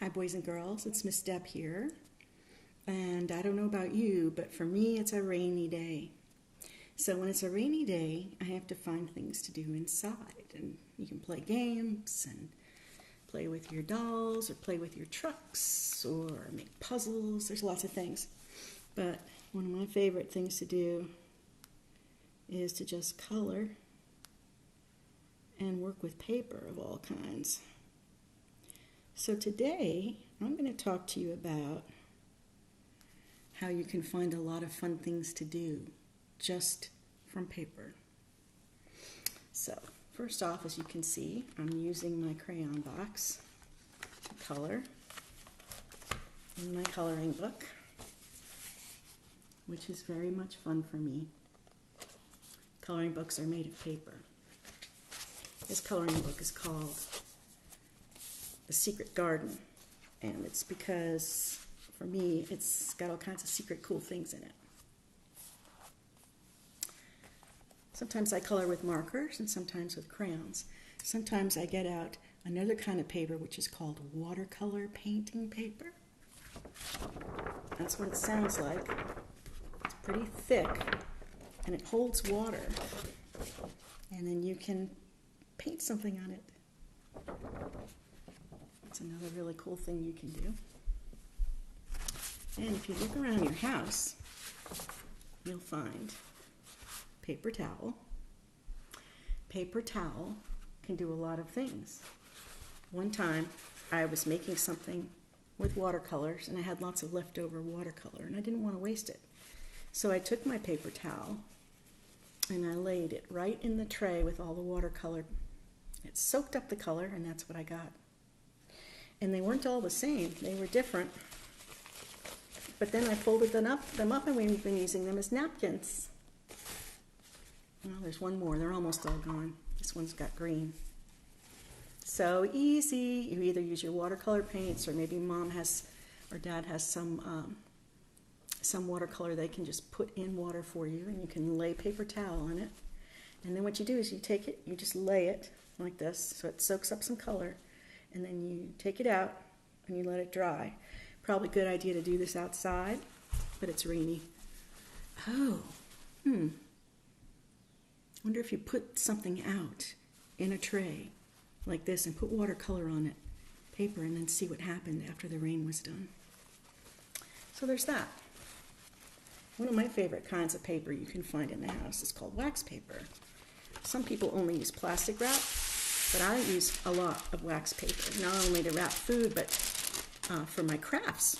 Hi boys and girls, it's Miss Deb here, and I don't know about you, but for me it's a rainy day. So when it's a rainy day, I have to find things to do inside, and you can play games and play with your dolls or play with your trucks or make puzzles. There's lots of things, but one of my favorite things to do is to just color and work with paper of all kinds. So today, I'm going to talk to you about how you can find a lot of fun things to do just from paper. So, first off, as you can see, I'm using my crayon box to color in my coloring book, which is very much fun for me. Coloring books are made of paper. This coloring book is called The Secret Garden, and it's because, for me, it's got all kinds of secret cool things in it. Sometimes I color with markers and sometimes with crayons. Sometimes I get out another kind of paper which is called watercolor painting paper. That's what it sounds like. It's pretty thick and it holds water, and then you can paint something on it. That's another really cool thing you can do. And if you look around your house, you'll find paper towel. Paper towel can do a lot of things. One time, I was making something with watercolors, and I had lots of leftover watercolor, and I didn't want to waste it. So I took my paper towel, and I laid it right in the tray with all the watercolor. It soaked up the color, and that's what I got. And they weren't all the same. They were different. But then I folded them up, and we've been using them as napkins. Well, there's one more. They're almost all gone. This one's got green. So easy. You either use your watercolor paints, or maybe mom has, or dad has some watercolor they can just put in water for you, and you can lay paper towel on it. And then what you do is you take it, you just lay it like this, so it soaks up some color. And then you take it out and you let it dry. Probably a good idea to do this outside, but it's rainy. Oh, wonder if you put something out in a tray like this and put watercolor on it, paper, and then see what happened after the rain was done. So there's that. One of my favorite kinds of paper you can find in the house is called wax paper. Some people only use plastic wrap, but I use a lot of wax paper, not only to wrap food, but for my crafts.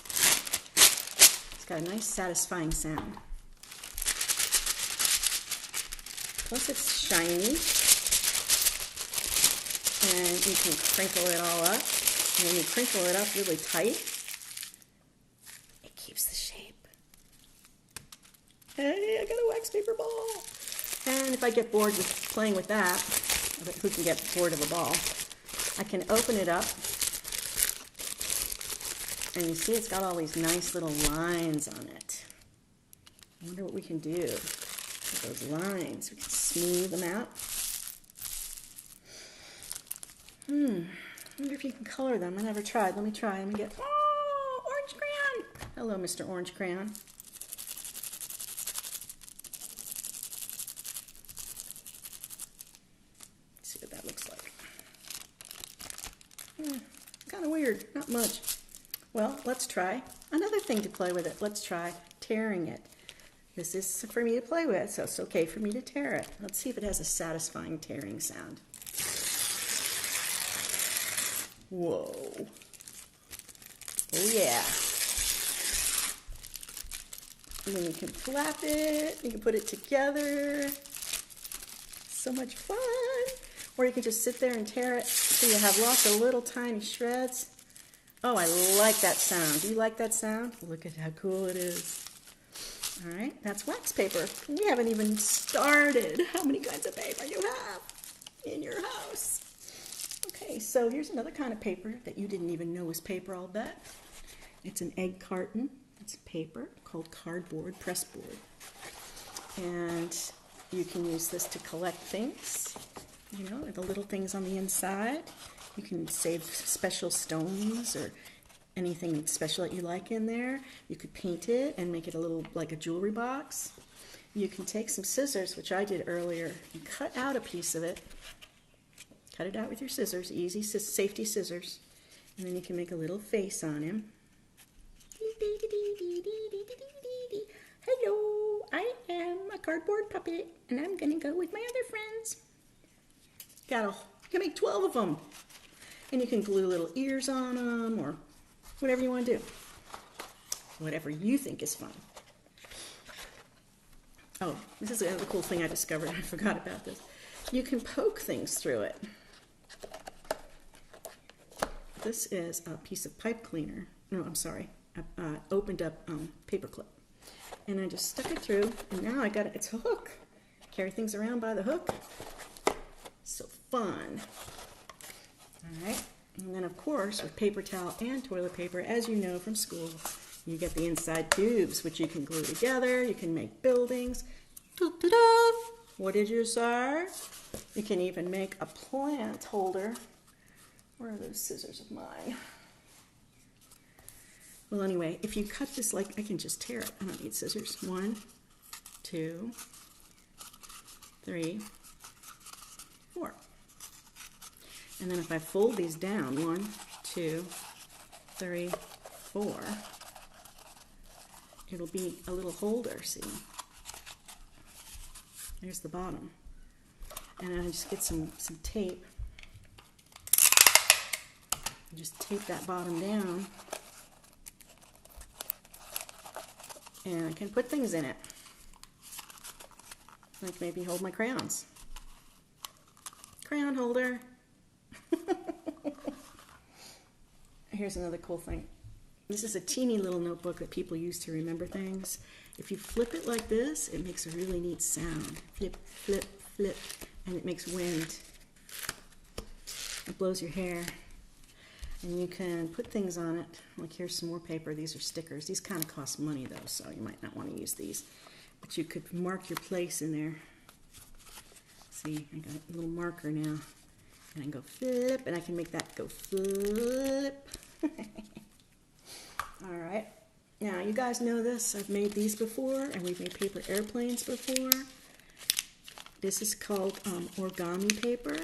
It's got a nice, satisfying sound. Plus it's shiny, and you can crinkle it all up. And when you crinkle it up really tight, it keeps the shape. Hey, I got a wax paper ball. And if I get bored with playing with that, who can get bored of a ball, I can open it up, and you see it's got all these nice little lines on it. I wonder what we can do with those lines. We can smooth them out. I wonder if you can color them. I never tried. Let me try. Let me get, orange crayon. Hello, Mr. Orange Crayon. See what that looks like. Kind of weird, not much. Well, let's try another thing to play with it. Let's try tearing it. This is for me to play with, so it's okay for me to tear it. Let's see if it has a satisfying tearing sound. Whoa. Oh yeah. And then you can flap it, you can put it together. So much fun. Or you can just sit there and tear it so you have lots of little tiny shreds. Oh, I like that sound. Do you like that sound? Look at how cool it is. All right, that's wax paper. We haven't even started how many kinds of paper you have in your house. Okay, so here's another kind of paper that you didn't even know was paper, I'll bet. It's an egg carton. It's paper called cardboard, press board. And you can use this to collect things, you know, the little things on the inside. You can save special stones or anything special that you like in there. You could paint it and make it a little like a jewelry box. You can take some scissors, which I did earlier, and cut out a piece of it. Cut it out with your scissors, easy safety scissors. And then you can make a little face on him. Hello, I am a cardboard puppet, and I'm gonna go with my other friends. You can make 12 of them. And you can glue little ears on them, or whatever you want to do. Whatever you think is fun. Oh, this is another cool thing I discovered. I forgot about this. You can poke things through it. This is a piece of pipe cleaner. No, I'm sorry. Opened up paper clip. And I just stuck it through, and now I got it. It's a hook. Carry things around by the hook. So fun. All right. And then, of course, with paper towel and toilet paper, as you know from school, you get the inside tubes, which you can glue together. You can make buildings. What did you say? You can even make a plant holder. Where are those scissors of mine? Well, anyway, if you cut this like, I can just tear it. I don't need scissors. 1, 2, 3, 4. And then if I fold these down, 1, 2, 3, 4, it'll be a little holder, see? There's the bottom. And I just get some tape. Just tape that bottom down. And I can put things in it. Like maybe hold my crayons. Crayon holder. Here's another cool thing. This is a teeny little notebook that people use to remember things. If you flip it like this, it makes a really neat sound. Flip, flip, flip, and it makes wind. It blows your hair. And you can put things on it. Like here's some more paper. These are stickers. These kind of cost money though, so you might not want to use these. But you could mark your place in there. See, I got a little marker now. And I can go flip, and I can make that go flip. All right. Now, you guys know this. I've made these before, and we've made paper airplanes before. This is called origami paper.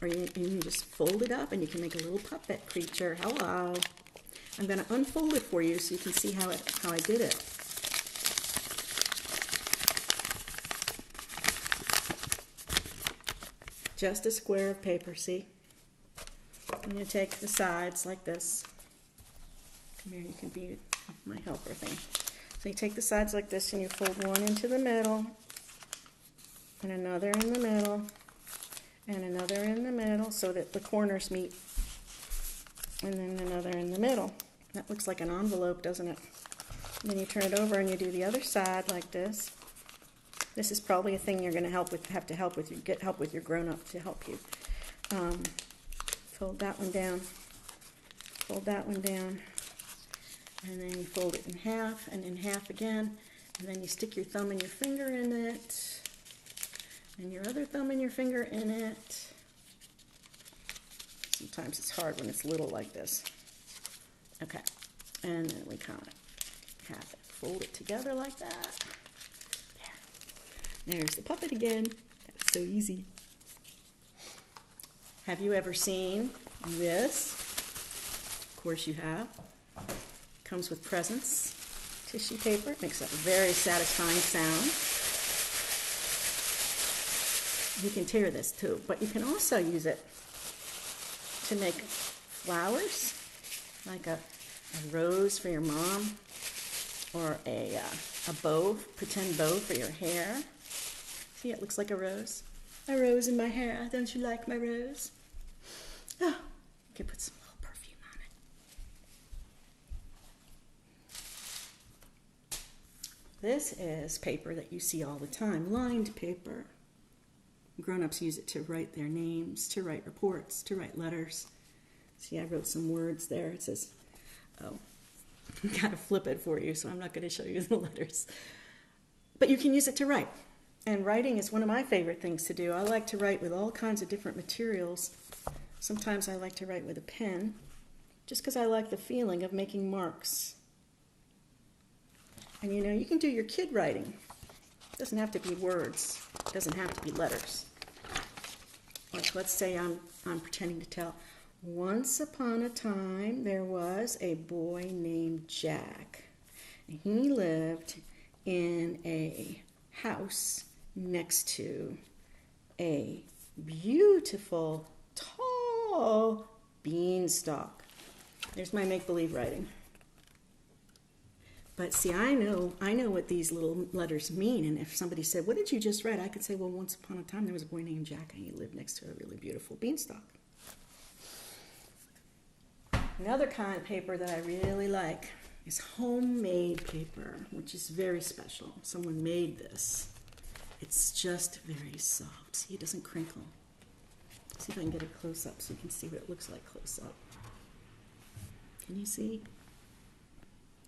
Or you can just fold it up, and you can make a little puppet creature. Hello. I'm going to unfold it for you so you can see how I did it. Just a square of paper, see? And you take the sides like this. Come here, you can be my helper thing. So you take the sides like this, and you fold one into the middle, and another in the middle, and another in the middle so that the corners meet, and then another in the middle. That looks like an envelope, doesn't it? And then you turn it over and you do the other side like this. This is probably a thing you're going to have to help with. You get help with your grown-up to help you. Fold that one down. Fold that one down. And then you fold it in half and in half again. And then you stick your thumb and your finger in it. And your other thumb and your finger in it. Sometimes it's hard when it's little like this. Okay. And then we kind of have it. Fold it together like that. There's the puppet again. That's so easy. Have you ever seen this? Of course you have. Comes with presents. Tissue paper. It makes a very satisfying sound. You can tear this too, but you can also use it to make flowers, like a rose for your mom, or a bow, pretend bow for your hair. See, it looks like a rose. A rose in my hair. Don't you like my rose? Oh, you can put some little perfume on it. This is paper that you see all the time, lined paper. Grown-ups use it to write their names, to write reports, to write letters. See, I wrote some words there. It says, oh, I've got to flip it for you, so I'm not going to show you the letters. But you can use it to write. And writing is one of my favorite things to do. I like to write with all kinds of different materials. Sometimes I like to write with a pen. just because I like the feeling of making marks. And you know, you can do your kid writing. It doesn't have to be words. It doesn't have to be letters. Like, let's say I'm pretending to tell. Once upon a time, there was a boy named Jack. And he lived in a house next to a beautiful, tall beanstalk. There's my make-believe writing. But see, I know what these little letters mean, and if somebody said, what did you just write? I could say, well, once upon a time there was a boy named Jack, and he lived next to a really beautiful beanstalk. Another kind of paper that I really like is homemade paper, which is very special. Someone made this. It's just very soft. See, it doesn't crinkle. See if I can get a close-up so you can see what it looks like close-up. Can you see?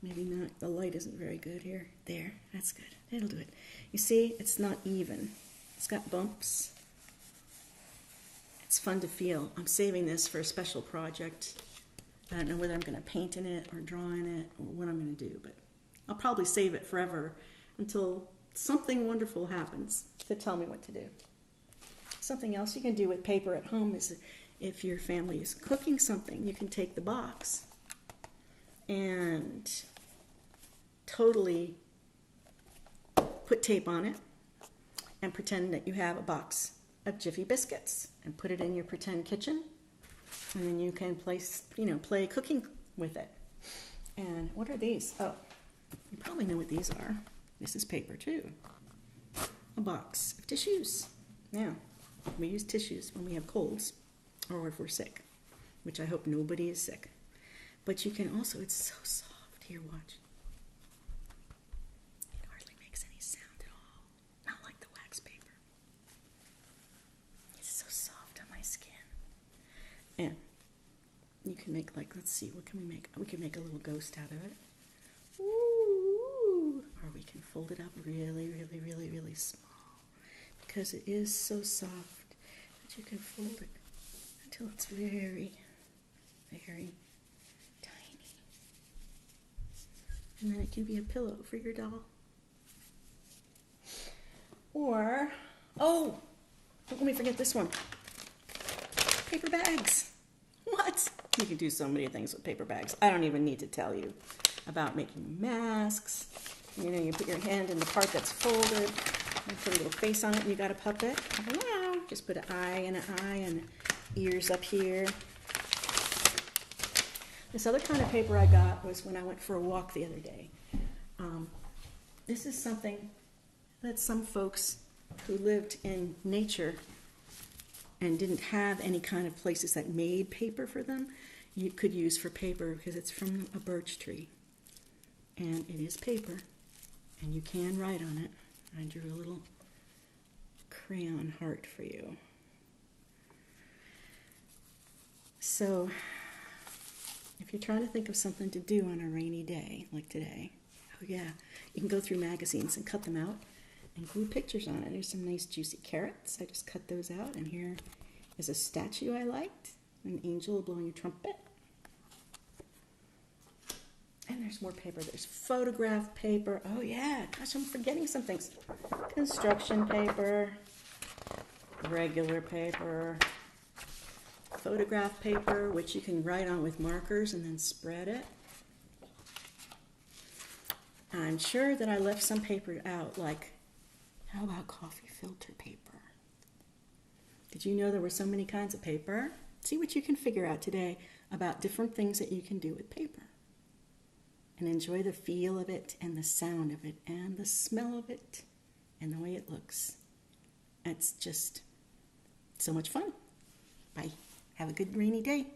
Maybe not. The light isn't very good here. There. That's good. It'll do it. You see, it's not even. It's got bumps. It's fun to feel. I'm saving this for a special project. I don't know whether I'm going to paint in it or draw in it or what I'm going to do, but I'll probably save it forever until something wonderful happens to tell me what to do. Something else you can do with paper at home is if your family is cooking something, you can take the box and totally put tape on it and pretend that you have a box of Jiffy biscuits and put it in your pretend kitchen, and then you can play cooking with it. And what are these? Oh, you probably know what these are. This is paper too. A box of tissues. Now, we use tissues when we have colds or if we're sick, which I hope nobody is sick. But you can also, it's so soft. Here, watch. It hardly makes any sound at all. Not like the wax paper. It's so soft on my skin. And you can make, like, let's see, what can we make? We can make a little ghost out of it. Ooh. Or we can fold it up really, really, really, really small. Because it is so soft that you can fold it until it's very, very tiny. And then it can be a pillow for your doll. Or, oh, don't let me forget this one. Paper bags. What? You can do so many things with paper bags. I don't even need to tell you about making masks. You know, you put your hand in the part that's folded, and put a little face on it, and you got a puppet. Wow. Just put an eye and ears up here. This other kind of paper I got was when I went for a walk the other day. This is something that some folks who lived in nature and didn't have any kind of places that made paper for them, you could use for paper because it's from a birch tree. And it is paper, and you can write on it. I drew a little crayon heart for you. So, if you're trying to think of something to do on a rainy day, like today, oh yeah, you can go through magazines and cut them out and glue pictures on it. There's some nice juicy carrots. I just cut those out, and here is a statue I liked, an angel blowing a trumpet. And there's more paper. There's photograph paper. Oh yeah, gosh, I'm forgetting some things. Construction paper, regular paper, photograph paper, which you can write on with markers and then spread it. I'm sure that I left some paper out, like, how about coffee filter paper? Did you know there were so many kinds of paper? See what you can figure out today about different things that you can do with paper. And enjoy the feel of it and the sound of it and the smell of it and the way it looks. It's just so much fun. Bye. Have a good rainy day.